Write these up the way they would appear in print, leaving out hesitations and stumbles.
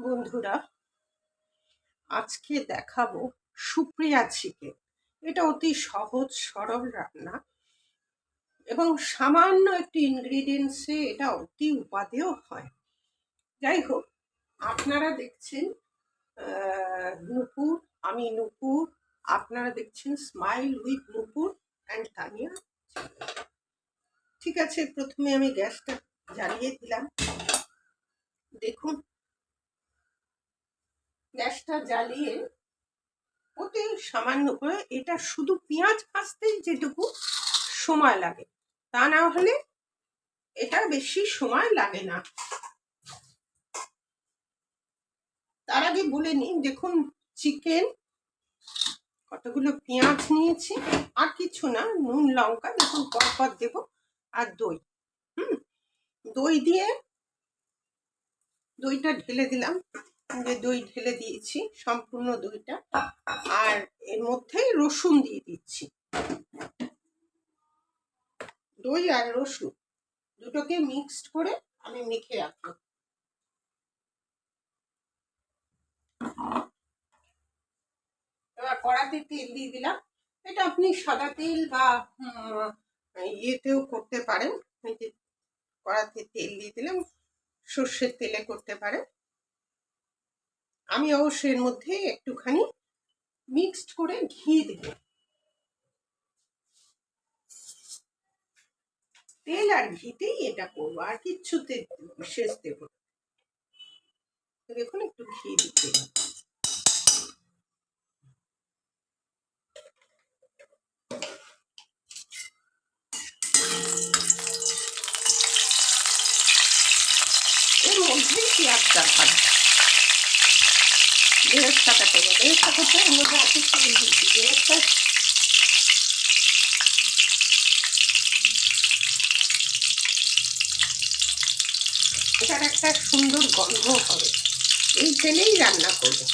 বন্ধুরা, আজকে দেখাবো সুপ্রিয়া চিকেন। এটা অতি সহজ সরল রান্না এবং সামান্য একটি ইনগ্রিডিয়েন্টসে এটা অতি উপাদেয় হয়। যাই হোক, আপনারা দেখছেন নূপুর, আমি নূপুর, আপনারা দেখছেন smile with Nupur and Tania. ঠিক আছে, প্রথমে আমি গ্যাসটা জ্বালিয়ে দিলাম। দেখুন, গ্যাসটা জ্বালিয়ে অতি সামান্য করে, এটা শুধু পেঁয়াজ ভাজতেই যেটুকু সময় লাগে, তা না হলে এটা বেশি সময় লাগে না। তার আগে বলে নিই, দেখুন চিকেন, কতগুলো পেঁয়াজ নিয়েছি, আর কিছু না, নুন লঙ্কা দেখুন পরপর দেবো, আর দই। দই দিয়ে দইটা ঢেলে দিলাম, যে দই ঢেলে দিয়েছি সম্পূর্ণ দইটা, আর এর মধ্যে রসুন দিয়ে দিচ্ছি। দই আর রসুন দুটোকে মিক্সড করে আমি মেখে রাখবো। এবার কড়াতে তেল দিয়ে দিলাম। এটা আপনি সাদা তেল বা ইয়েতেও করতে পারেন। এই যে কড়াতে তেল দিয়ে দিলাম, সর্ষের তেলে করতে পারেন। আমি অবশ্যই এর মধ্যে একটুখানি মিক্সড করে ঘি দেব। তেল আর ঘিতেই এটা করবো, আর কিচ্ছুতে বিশেষ দেব না। দেখুন একটু ঘি দিতে, এর মধ্যেই পেঁয়াজটা ভাজবো। বেরেস্তা কাটে যাবে, বেরেস্তা করতে এর মধ্যে একটু তেল দিচ্ছি। বেরেস্তা এটার একটা সুন্দর গন্ধ হবে, এই তেলেই রান্না করবো।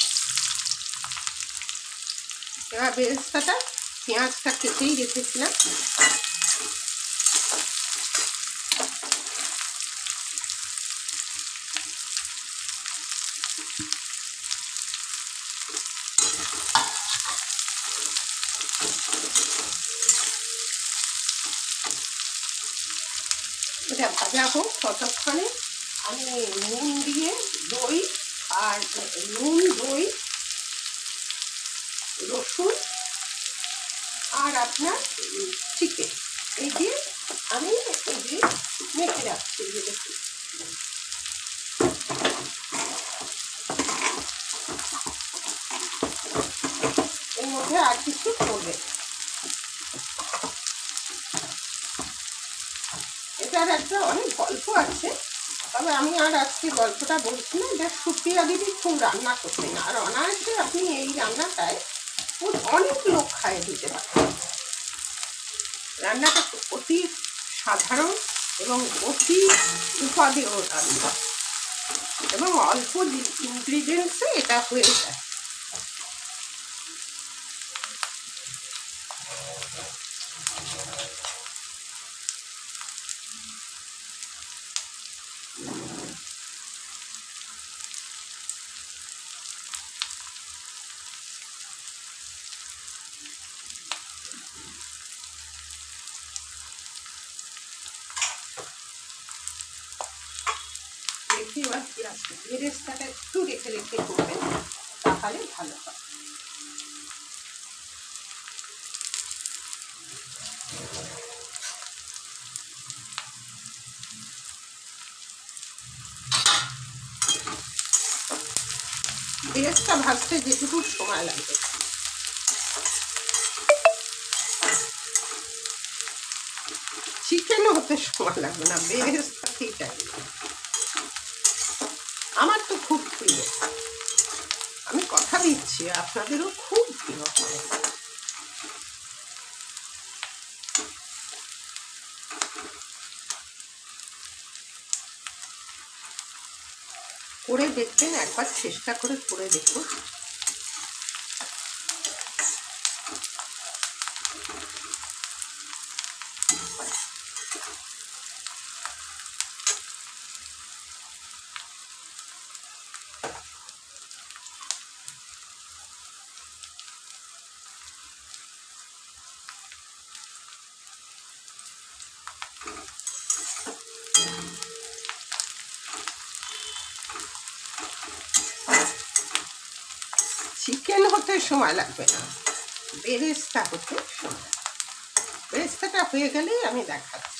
এবার বেরেস্তাটা, পেঁয়াজটা কেটেই রেখেছিলাম, এটা ভাজা হোক ততক্ষণে আমি নুন দিয়ে দই আর নুন, দই, রসুন আর আপনার চিকেন এই দিয়ে আমি একটু দিয়ে মেখে রাখছি। দেখুন এর মধ্যে আর কিছু করবে, এটার একটা অনেক গল্প আছে, তবে আমি আর আজকে গল্পটা বলছি না। এটা সুপ্রিয়া দিদি খুব রান্না করতেন, আর অনায়াসে আপনি এই রান্নাটায় অনেক লোক খাইয়ে দিতে পারেন। রান্নাটা অতি সাধারণ এবং অতি উপাদেয় রান্না, এবং অল্প ইনগ্রিডিয়েন্টসে এটা হয়ে যায়। দেখি এবার কি আসবে, বেরেস্তাটা একটু রেখে রেখে করবেন, তাহলে ভালো হয়। বেরেস্তা ভাজতে যেটুকু সময় লাগবে, চিকেনও হতে সময় লাগবে না, বেরেস্তা ঠিক আছে। আমার তো খুব প্রিয়, আমি কথা দিচ্ছি আপনাদেরও খুব প্রিয় হবে। করে দেখবেন, একবার চেষ্টা করে দেখুন। গোল্ডেন হতে সময় লাগবে না, বেরেস্তা হতে সময় লাগবে। বেরেস্তাটা হয়ে গেলেই আমি দেখাচ্ছি।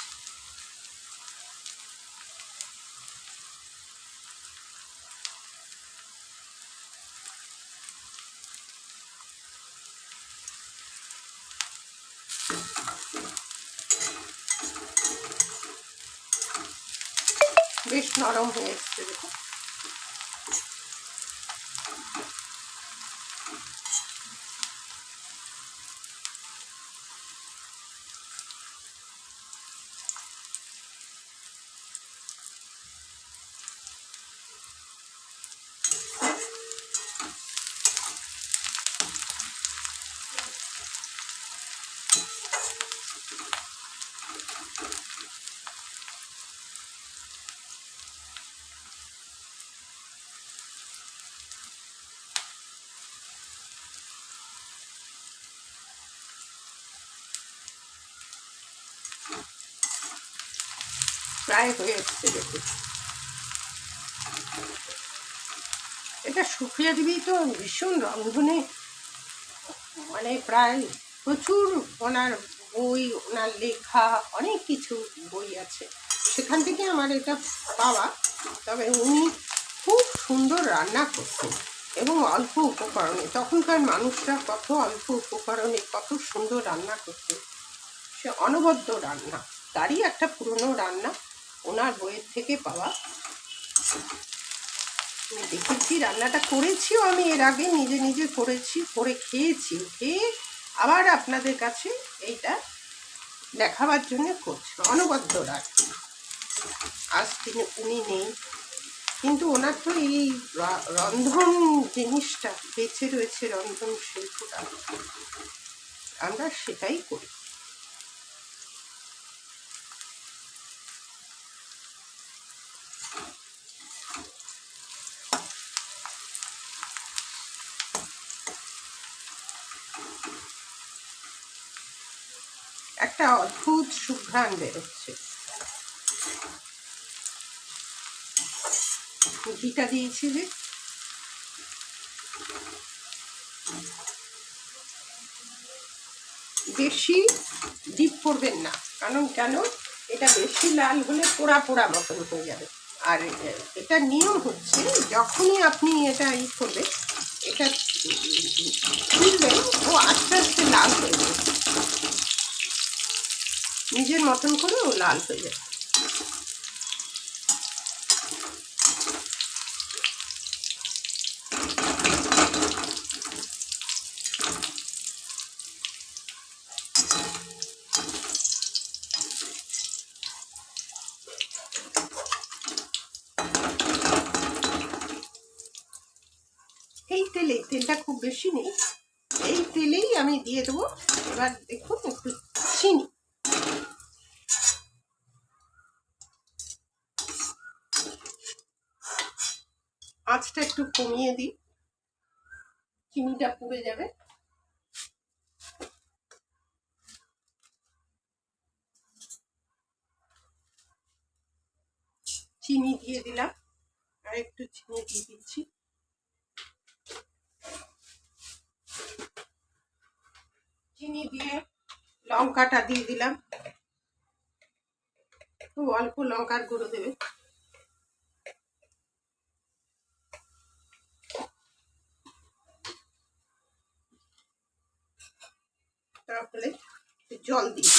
বেশ নরম হয়ে এসছে দেখুন। প্রায় হয়ে এসছে দেখুন। এটা শুকিয়ে দিবি তো ভীষণ রন্ধনে, মানে প্রায় প্রচুর ওনার বই, ওনার লেখা অনেক কিছু বই আছে, সেখান থেকে আমার এটা পাওয়া। তবে উনি খুব সুন্দর রান্না করতেন এবং অল্প উপকরণে। তখনকার মানুষরা কত অল্প উপকরণে কত সুন্দর রান্না করতেন, সে অনবদ্য রান্না। তারই একটা পুরনো রান্না ওনার বইয়ের থেকে পাওয়া। আমি দেখেছি, রান্নাটা করেছিও আমি এর আগে, নিজে নিজে করেছি, করে খেয়েছি, খেয়ে আবার আপনাদের কাছে এইটা দেখাবার জন্য করছি। অনবদ্য রান্না। আজ উনি নেই, কিন্তু ওনার তো এই রন্ধন জিনিসটা বেঁচে রয়েছে, রন্ধন শিল্পটা, আমরা সেটাই করি। একটা অদ্ভুত সুঘ্রাণ বেরোচ্ছে। ঘিটা দিয়েছি যে, বেশি ডিপ করবেন না, কারণ কেন, এটা বেশি লাল হলে পোড়া পোড়া মতন হয়ে যাবে। আর এটা নিয়ম হচ্ছে, যখনই আপনি এটা করবেন, এটা তুলবেন, ও আস্তে আস্তে লাল হয়ে যাবে, নিজের মতন করে ও লাল হয়ে যাবে। এই তেলেই, তেলটা খুব বেশি নেই, এই তেলেই আমি দিয়ে দেবো। এবার দেখুন একটু চিনি, আঁচটা একটু কমিয়ে দিই, চিনিটা পুড়ে যাবে। চিনি দিয়ে দিলাম, আর একটু চিনি দিয়ে দিচ্ছি। চিনি দিয়ে লঙ্কাটা দিয়ে দিলাম, খুব অল্প লঙ্কার গুঁড়ো দেবে। তারপরে জল দিই,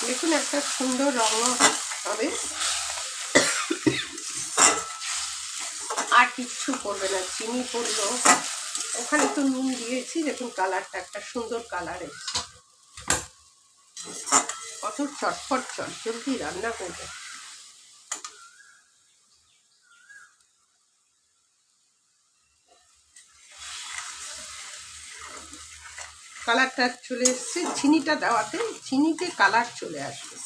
দেখুন একটা সুন্দর রং হবে। আর কিচ্ছু করবে না, চিনি পড়লো, ওখানে তো নুন দিয়েছি, দেখুন কালারটা একটা সুন্দর কালার এসছে। কত চটপট চটজলদি রান্না করবে। কালারটা চলে এসছে, চিনিটা দেওয়াতে চিনিতে কালার চলে আসবে।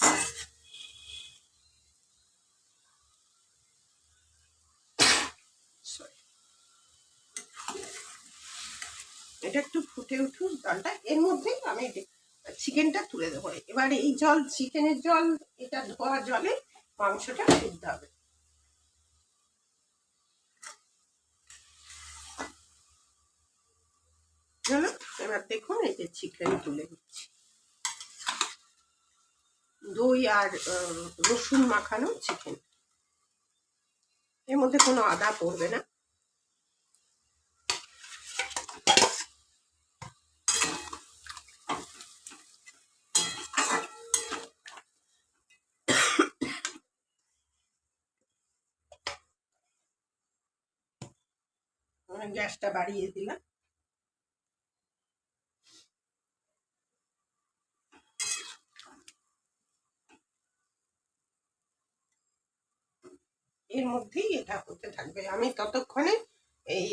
এটা একটু ফুটে উঠুক জলটা, এর মধ্যেই আমি চিকেনটা তুলে দেবো। এবার এই জল, চিকেনের জল, এটা ধোয়া জলে মাংসটা সিদ্ধ হবে। জানো, এবার দেখুন এই যে চিকেন তুলে দিচ্ছি, দই আর রসুন মাখানো চিকেন, এর মধ্যে কোনো আদা পড়বে না। গ্যাসটা বাড়িয়ে দিলাম। এর মধ্যেই এটা হতে থাকবে, আমি ততক্ষণে এই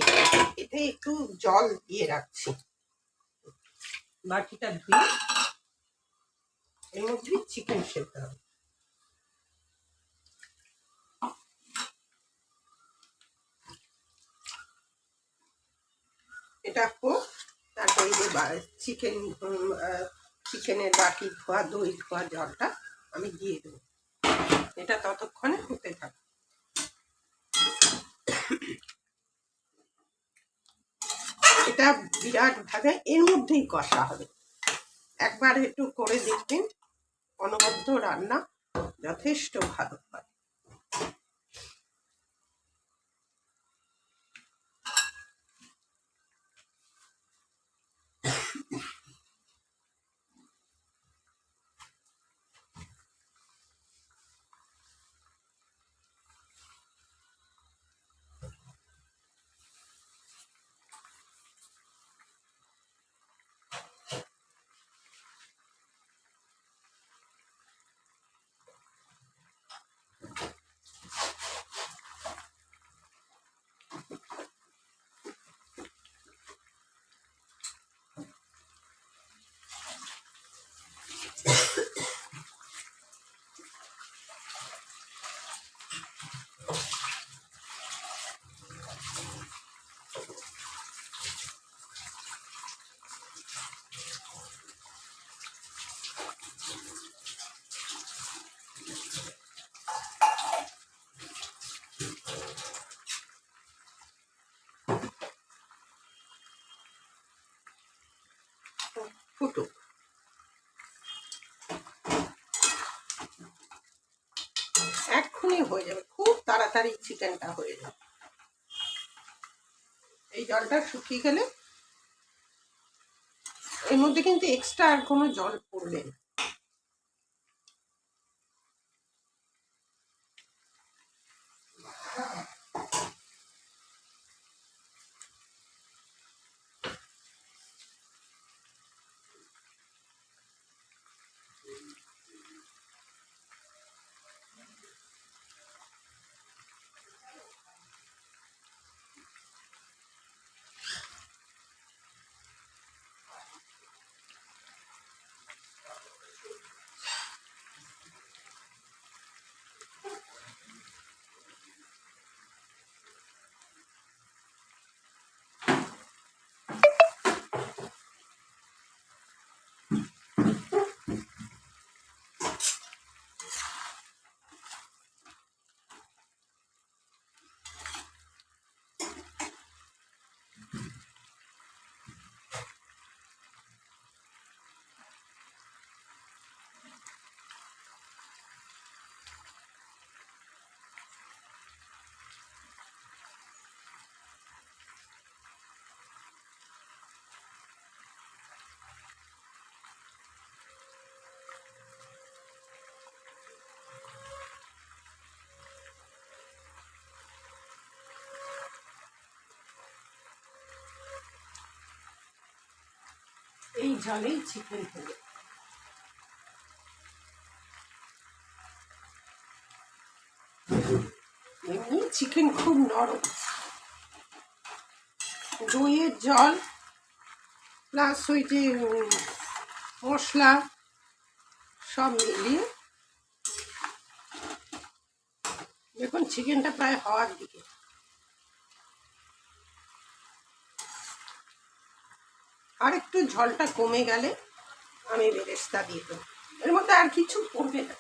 এতে একটু জল দিয়ে রাখছি, বাটিটা ধুয়ে এর মধ্যেই চিকেন সেদ্ধ হবে। এটা হোক, তারপরে যে চিকেনের বাটি ধোয়া, দই ধোয়া জলটা আমি দিয়ে দেবো, এটা ততক্ষণে হতে থাকবে। এটা বিরাট ভাবে এর মধ্যেই কষা হবে, একবার একটু করে দেখবেন, অনবদ্য রান্না যথেষ্ট ভালো হয়। ফুটুক, এক্ষুনি হয়ে যাবে, খুব তাড়াতাড়ি চিকেনটা হয়ে যাবে। এই জলটা শুকিয়ে গেলে এর মধ্যে কিন্তু এক্সট্রা আর কোনো জল পড়বে না। এই জলেই চিকেন হবে। এমনি চিকেন খুব নরম, দইয়ের জল প্লাস ওই যে মশলা সব মিলিয়ে দেখুন চিকেনটা প্রায় হওয়ার দিকে। আর একটু ঝোলটা কমে গেলে আমি বেরেস্তা দিয়ে দেবো। এর মধ্যে আর কিছু পড়বে না।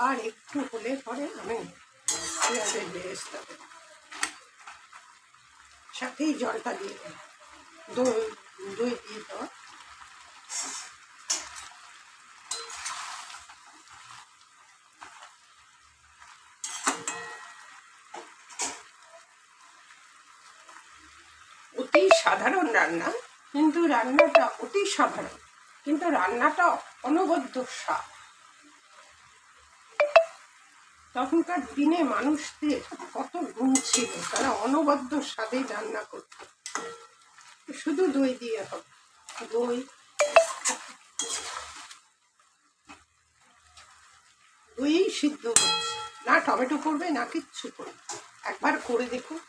আর একটু হলে পরে আমি পেঁয়াজের বেরেস্তা দেবো, সাথেই জলটা দিয়ে দেবো, দই দই দিয়ে দেওয়া। অতি সাধারণ রান্না, কিন্তু রান্নাটা অতি সাধারণ, কিন্তু রান্নাটা অনবদ্য স্বাদ। তখনকার দিনে মানুষদের কত গুণ ছিল, তারা অনবদ্য স্বাদে রান্না করত। শুধু দই দিয়ে হবে, দই দইয়েই সিদ্ধ হচ্ছে, না টমেটো করবে না কিচ্ছু করবে। একবার করে দেখুন।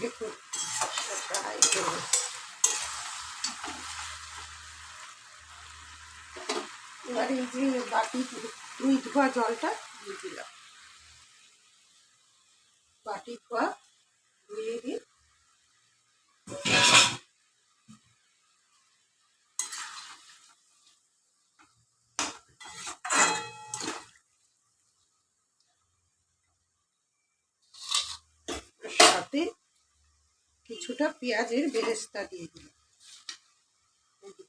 দেখুন এবার এই যে বাটি দুই ধোয়া জলটা দিয়ে দিলাম, বাটি ধোয়া ধুয়ে দিয়ে সাথে কিছুটা পেঁয়াজের বেরেস্তা দিয়ে দিলাম।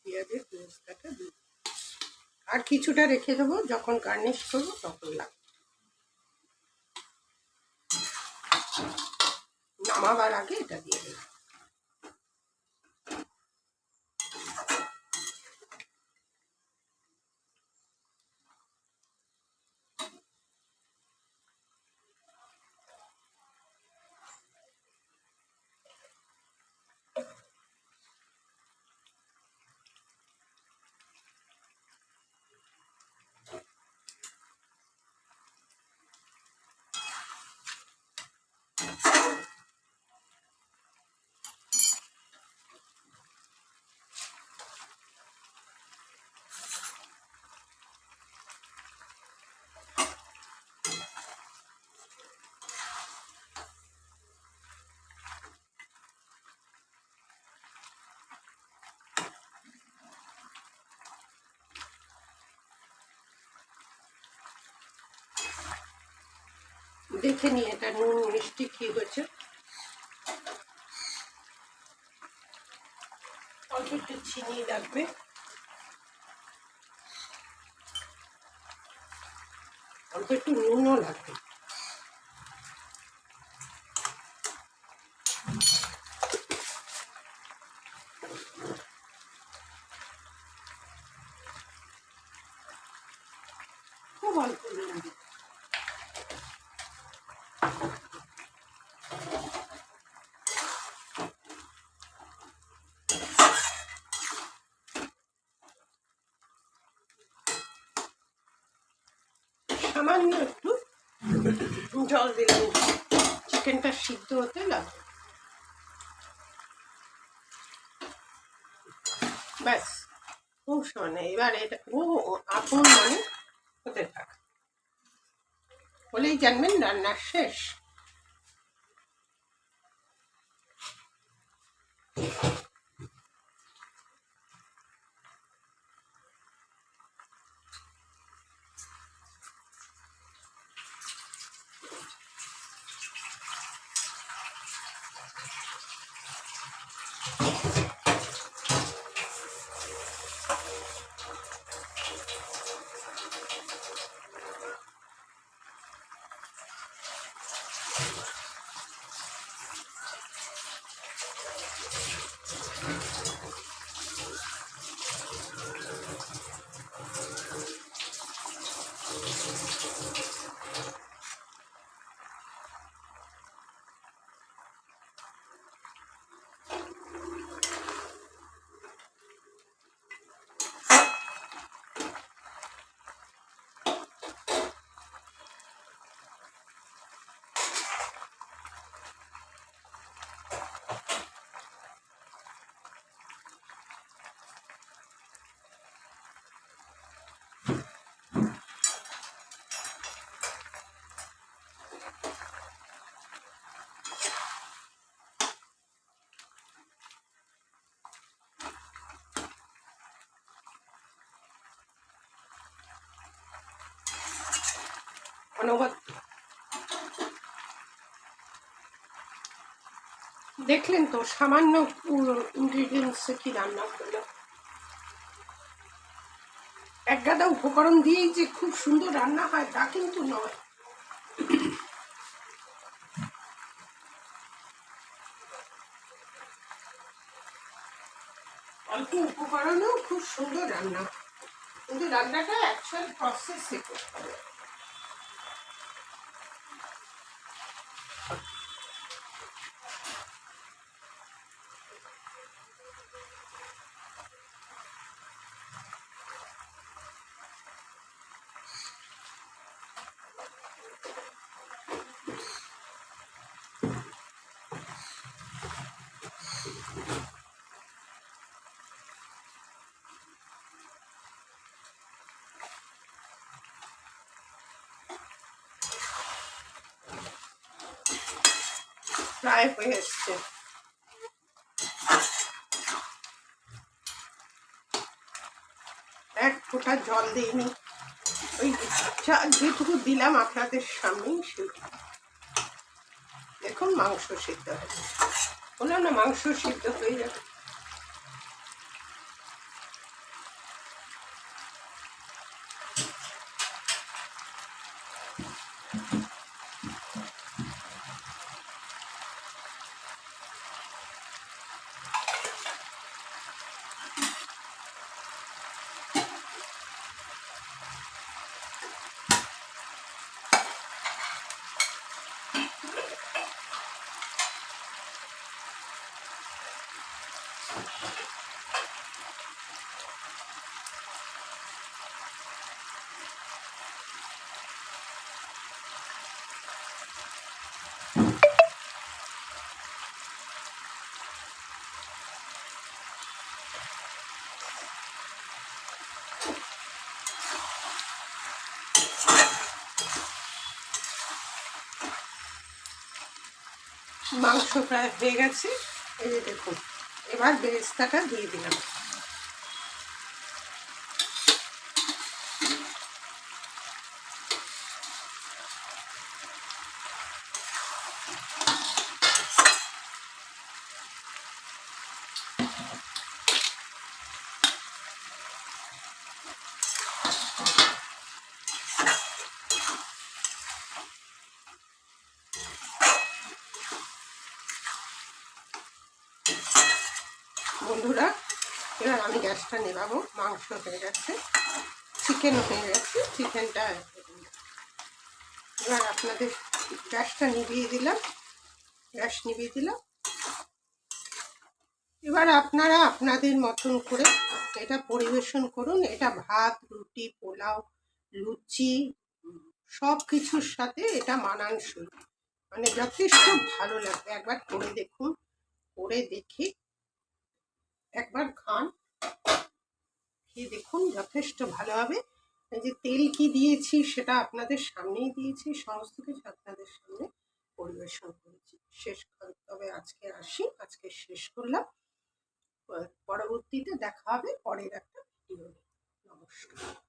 পেঁয়াজের বেরেস্তাটা দিয়ে আর কিছুটা রেখে দেবো, যখন গার্নিশ করবো তখন লাগবে। নামাবার আগে এটা দিয়ে দেবো। দেখে নিই এটা নুন মিষ্টি কি হয়েছে। অল্প একটু চিনি লাগবে, অল্প একটু নুনও লাগবে। খুব অল্প নুন দিই। সামান্য একটু জল দিলাম, চিকেনটা সিদ্ধ হতে লাগবে। ব্যাস, খুব সামান্য। এবার এটা আপন মানে হতে থাক, হলেই জানবেন রান্না শেষ। অনুবাদ দেখলেন তো, সামান্য ইনগ্রিডিয়েন্টসে কি রান্না হলো। এক গাদা উপকরণ দিয়েই যে খুব সুন্দর রান্না হয় তা কিন্তু নয়। অল্প উপকরণেও খুব সুন্দর রান্না, কিন্তু রান্নাটা অ্যাকচুয়াল প্রসেসে করতে হবে। প্রায় হয়ে এসছে। এক ফোঁটা জল দিইনি, ওই যেটুকু দিলাম আপনাদের সামনেই সেটুকু। দেখুন মাংস সিদ্ধ হয়েছে, বললাম না মাংস সিদ্ধ হয়ে যাবে। মাংস প্রায় হয়ে গেছে, এই যে দেখুন। এবার বেরেস্তাটা দিয়ে দিলাম। আমি গ্যাসটা নেভাবো। মাংস হয়ে গেছে, চিকেন হয়ে গেছে, চিকেনটা এবার আপনাদের গ্যাসটা নিভিয়ে দিলাম, গ্যাস নিভিয়ে দিলাম। এবার আপনারা আপনাদের মতন করে এটা পরিবেশন করুন। এটা ভাত, রুটি, পোলাও, লুচি সব কিছুর সাথে এটা মানানসই, মানে যথেষ্ট ভালো লাগবে। একবার করে দেখুন, করে দেখে একবার খান, খেয়ে দেখুন, যথেষ্ট ভালো হবে। এই যে তেল কি দিয়েছি সেটা আপনাদের সামনেই দিয়েছি, সমস্ত কিছু আপনাদের সামনে পরিবেশন করেছি। তবে আজকে আসি, আজকে শেষ করলাম। পরবর্তীতে দেখা হবে পরের একটা ভিডিও। নমস্কার।